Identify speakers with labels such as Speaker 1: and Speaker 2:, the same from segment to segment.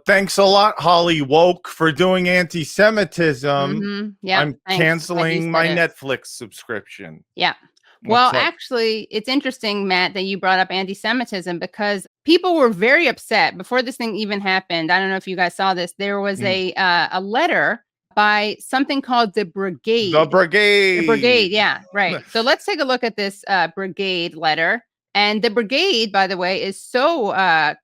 Speaker 1: Thanks a lot, Holly Woke, for doing anti-Semitism.
Speaker 2: Yeah,
Speaker 1: I'm canceling my Netflix subscription.
Speaker 2: Yeah. Well, actually, it's interesting, Matt, that you brought up anti-Semitism because people were very upset before this thing even happened. I don't know if you guys saw this. There was a letter by something called the Brigade.
Speaker 1: The Brigade.
Speaker 2: The Brigade, yeah, right. So let's take a look at this Brigade letter. And the Brigade, by the way, is so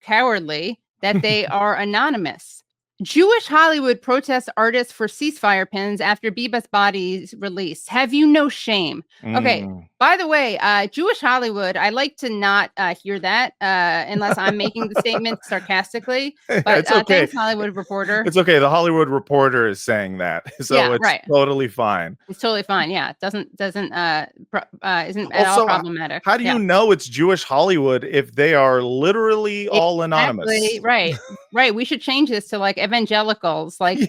Speaker 2: cowardly that they are anonymous. Jewish Hollywood protests artists for ceasefire pins after Biba's body's release. Have you no shame? Okay. By the way, Jewish Hollywood, I like to not hear that unless I'm making the statement sarcastically. But
Speaker 1: it's okay.
Speaker 2: Thanks, Hollywood Reporter.
Speaker 1: It's okay. The Hollywood Reporter is saying that, so it's totally fine.
Speaker 2: It's totally fine. Yeah, it isn't at all problematic.
Speaker 1: How do you know it's Jewish Hollywood if they are literally all anonymous?
Speaker 2: Right. We should change this to like evangelicals, like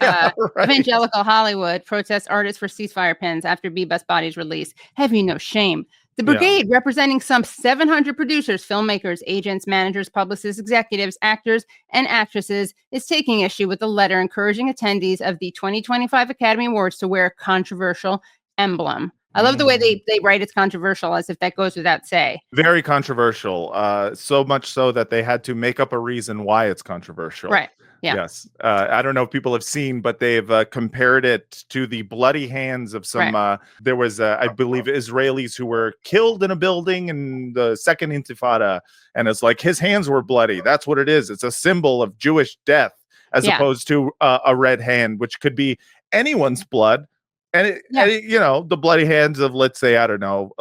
Speaker 2: evangelical Hollywood protests artists for ceasefire pins after Biba's body's release. Have you no shame? The Brigade, representing some 700 producers, filmmakers, agents, managers, publicists, executives, actors, and actresses, is taking issue with a letter encouraging attendees of the 2025 Academy Awards to wear a controversial emblem. I love the way they write it's controversial, as if that goes without say.
Speaker 1: Very controversial. So much so that they had to make up a reason why it's controversial.
Speaker 2: Right. Yeah.
Speaker 1: Yes. I don't know if people have seen, but they've compared it to the bloody hands of some, there was, I believe, Israelis who were killed in a building in the Second Intifada. And it's like his hands were bloody. That's what it is. It's a symbol of Jewish death as opposed to a red hand, which could be anyone's blood. And, you know, the bloody hands of, let's say, I don't know,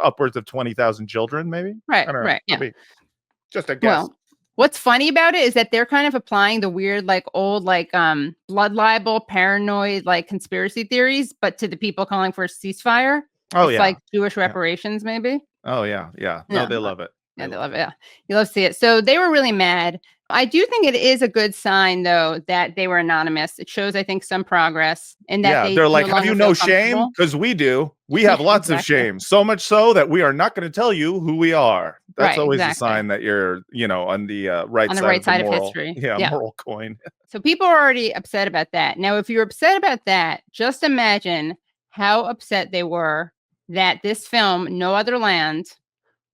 Speaker 1: upwards of 20,000 children, maybe.
Speaker 2: Right.
Speaker 1: I don't know.
Speaker 2: Right. Yeah.
Speaker 1: Just a guess.
Speaker 2: Well, what's funny about it is that they're kind of applying the weird, like old, like blood libel, paranoid, like conspiracy theories, but to the people calling for a ceasefire.
Speaker 1: Oh,
Speaker 2: it's like Jewish reparations, maybe.
Speaker 1: Oh, yeah. Yeah. No, they love it.
Speaker 2: Yeah, they love it. Yeah. You love to see it. So they were really mad. I do think it is a good sign, though, that they were anonymous. It shows, I think, some progress in that
Speaker 1: they're like, have you no shame? Because we do. We have lots of shame. So much so that we are not going to tell you who we are. That's always a sign that you're, you know, on the right side of history. Yeah, moral coin.
Speaker 2: So people are already upset about that. Now, if you're upset about that, just imagine how upset they were that this film, No Other Land,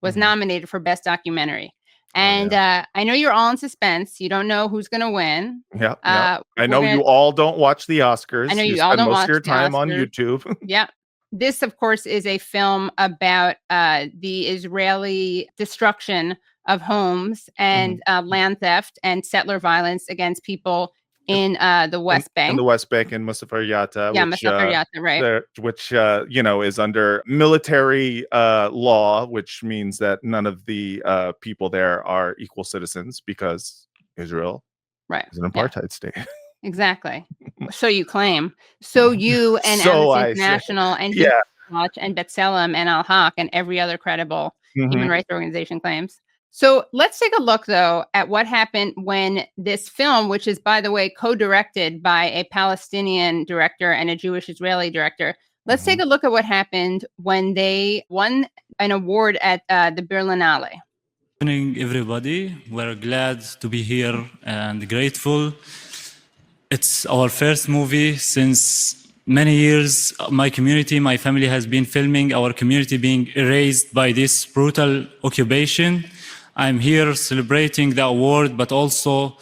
Speaker 2: was nominated for Best Documentary. And I know you're all in suspense. You don't know who's going to win.
Speaker 1: Yeah. I know you all don't watch the Oscars.
Speaker 2: I know you all don't watch
Speaker 1: your time on YouTube.
Speaker 2: Yeah. This, of course, is a film about the Israeli destruction of homes and land theft and settler violence against people in the West Bank.
Speaker 1: In the West Bank in Mustafar Yatta.
Speaker 2: Yeah, Mustafar Yatta, right.
Speaker 1: Which, you know, is under military law, which means that none of the people there are equal citizens because Israel is an apartheid state.
Speaker 2: Exactly. So you claim. So you and Amnesty International and Watch and B'Tselem and Al-Haq and every other credible human rights organization claims. So let's take a look, though, at what happened when this film, which is, by the way, co-directed by a Palestinian director and a Jewish Israeli director. Let's take a look at what happened when they won an award at the Berlinale.
Speaker 3: Good morning, everybody. We're glad to be here and grateful. It's our first movie since many years. My community, my family has been filming our community being erased by this brutal occupation. I'm here celebrating the award, but also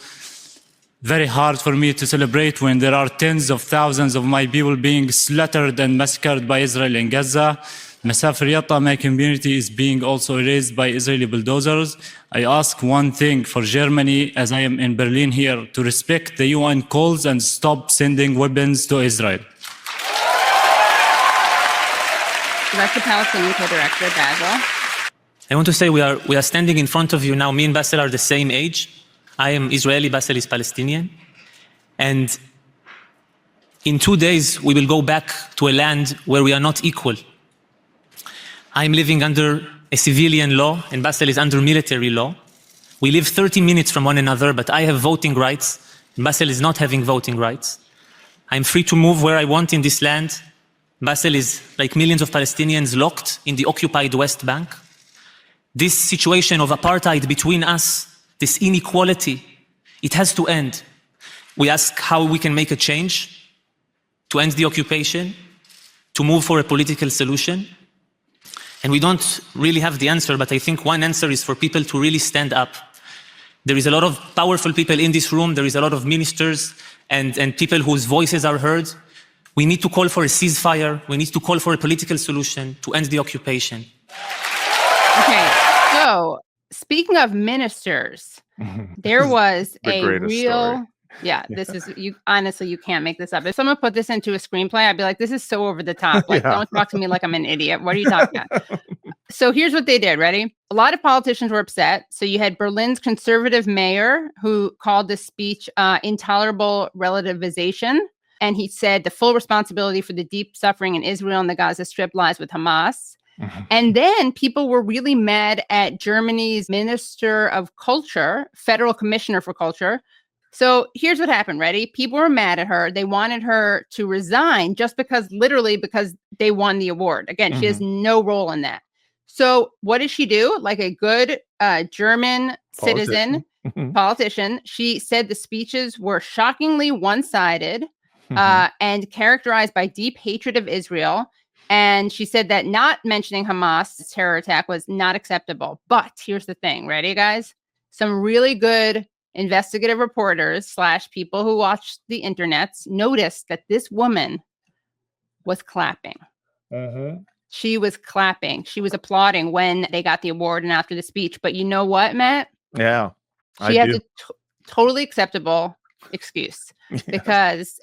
Speaker 3: very hard for me to celebrate when there are tens of thousands of my people being slaughtered and massacred by Israel in Gaza. Masafir Yatta, my community, is being also erased by Israeli bulldozers. I ask one thing for Germany, as I am in Berlin here, to respect the UN calls and stop sending weapons to Israel.
Speaker 2: So that's the Palestinian co-director, Basil.
Speaker 4: I want to say we are standing in front of you now. Me and Basil are the same age. I am Israeli, Basil is Palestinian. And in 2 days, we will go back to a land where we are not equal. I'm living under a civilian law, and Basil is under military law. We live 30 minutes from one another, but I have voting rights, and Basil is not having voting rights. I'm free to move where I want in this land. Basil is, like millions of Palestinians, locked in the occupied West Bank. This situation of apartheid between us, this inequality, it has to end. We ask how we can make a change to end the occupation, to move for a political solution. And we don't really have the answer, but I think one answer is for people to really stand up. There is a lot of powerful people in this room. There is a lot of ministers and people whose voices are heard. We need to call for a ceasefire. We need to call for a political solution to end the occupation.
Speaker 2: Okay, so speaking of ministers, there was a real...
Speaker 1: Story.
Speaker 2: Yeah, this is, you honestly, you can't make this up. If someone put this into a screenplay, I'd be like, this is so over the top. Like, don't talk to me like I'm an idiot. What are you talking about? So here's what they did. Ready? A lot of politicians were upset. So you had Berlin's conservative mayor who called this speech intolerable relativization. And he said the full responsibility for the deep suffering in Israel and the Gaza Strip lies with Hamas. And then people were really mad at Germany's Minister of Culture, Federal Commissioner for Culture. So here's what happened. Ready? People were mad at her. They wanted her to resign just literally because they won the award. Again, she has no role in that. So what did she do? Like a good German politician, she said the speeches were shockingly one-sided and characterized by deep hatred of Israel. And she said that not mentioning Hamas' terror attack was not acceptable. But here's the thing. Ready, guys? Some really good investigative reporters / people who watched the internets noticed that this woman was clapping. She was clapping. She was applauding when they got the award and after the speech. But you know what, Matt?
Speaker 1: Yeah.
Speaker 2: She has a totally acceptable excuse because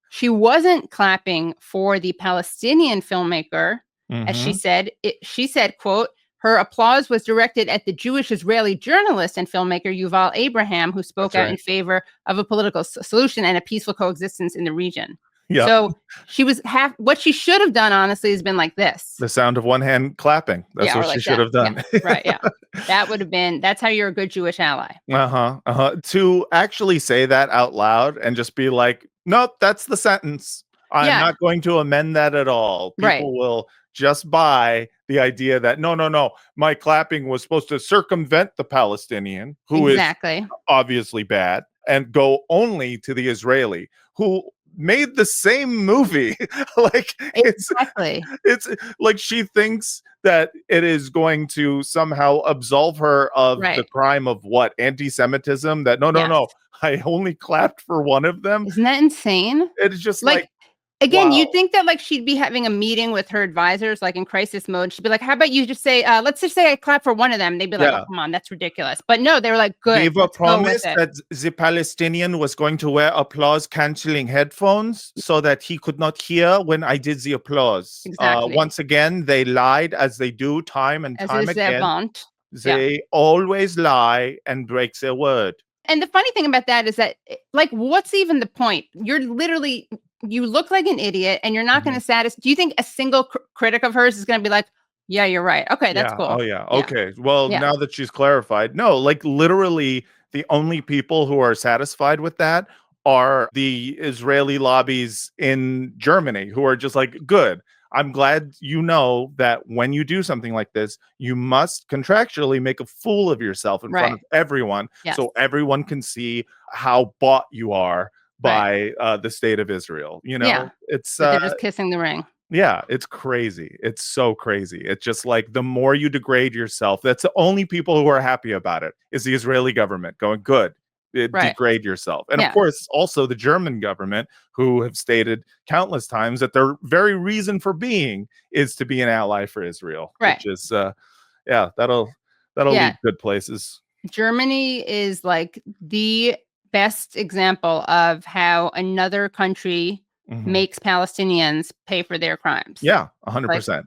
Speaker 2: she wasn't clapping for the Palestinian filmmaker, as she said. She said, quote, her applause was directed at the Jewish-Israeli journalist and filmmaker Yuval Abraham, who spoke out in favor of a political solution and a peaceful coexistence in the region. Yep. So she was what she should have done, honestly, has been like this.
Speaker 1: The sound of one hand clapping. That's what she should have done.
Speaker 2: Yeah. Right, yeah. That would have been, that's how you're a good Jewish ally.
Speaker 1: To actually say that out loud and just be like, nope, that's the sentence. I'm not going to amend that at all. People will just buy the idea that no, my clapping was supposed to circumvent the Palestinian, who is obviously bad, and go only to the Israeli, who made the same movie. Like it's like she thinks that it is going to somehow absolve her of the crime of what? Anti-Semitism? That no, I only clapped for one of them.
Speaker 2: Isn't that insane?
Speaker 1: It's just like
Speaker 2: again, you'd think that like she'd be having a meeting with her advisors, like in crisis mode. She'd be like, how about you just say, let's just say I clap for one of them. They'd be like, oh, come on, that's ridiculous. But no, they were like, good.
Speaker 1: We were promised that the Palestinian was going to wear applause canceling headphones so that he could not hear when I did the applause. Once again, they lied, as they do time and time again. They always lie and break their word.
Speaker 2: And the funny thing about that is that, like, what's even the point? You're literally... You look like an idiot and you're not going to satisfy. Do you think a single critic of hers is going to be like, yeah, you're right. Okay, that's cool.
Speaker 1: Oh, yeah. Okay. Well, now that she's clarified, no, like literally the only people who are satisfied with that are the Israeli lobbies in Germany who are just like, good. I'm glad you know that when you do something like this, you must contractually make a fool of yourself in front of everyone so everyone can see how bought you are by the state of Israel. You know, it's
Speaker 2: they're just kissing the ring.
Speaker 1: Yeah, it's crazy. It's so crazy. It's just like the more you degrade yourself, that's the only people who are happy about it is the Israeli government going, good, degrade yourself. And of course, also the German government, who have stated countless times that their very reason for being is to be an ally for Israel, which is, that'll lead good places.
Speaker 2: Germany is like the best example of how another country makes Palestinians pay for their crimes.
Speaker 1: Yeah, 100%.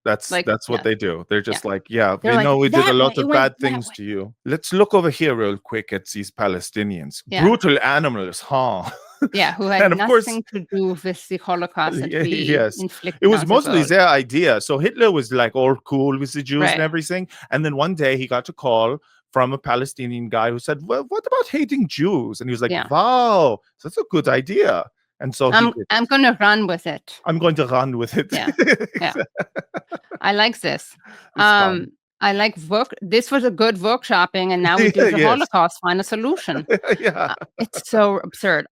Speaker 1: That's what they do. They're just like, we know we did a lot of bad things to you. Let's look over here real quick at these Palestinians. Brutal animals, huh?
Speaker 2: Who had nothing to do with the Holocaust that we inflicted.
Speaker 1: It was mostly their idea. So Hitler was like all cool with the Jews and everything. And then one day he got a call from a Palestinian guy who said, well, what about hating Jews? And he was like, wow, that's a good idea. And so
Speaker 2: I'm going to run with it.
Speaker 1: I'm going to run with it.
Speaker 2: I like this. I like this was a good workshopping, and now we do the
Speaker 1: Yes.
Speaker 2: Holocaust, find a solution.
Speaker 1: Yeah.
Speaker 2: It's so absurd.